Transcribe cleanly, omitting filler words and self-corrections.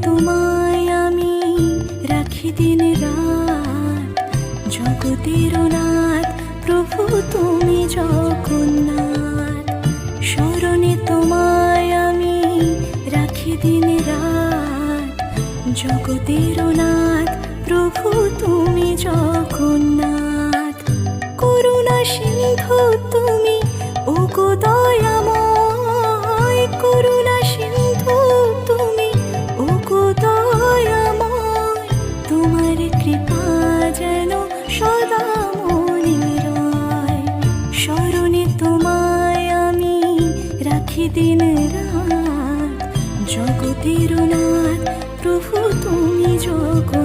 তোমায় আমি রাখি দিন রাত, জগতের নাথ প্রভু তুমি জগন্নাথ। স্মরণে তোমায় আমি রাখি দিন রাত, জগতের নাথ প্রভু তুমি জগন্নাথ। করুণা সিন্ধু তুমি ওগো দয়াময়, করুণা সিন্ধু তুমি ওগো দয়াময়। তোমার কৃপা যেন সদা মনে রয়, স্মরণে তোমায় আমি রাখি দিন রাত, জগতের নাথ প্রভু তুমি জগন্নাথ।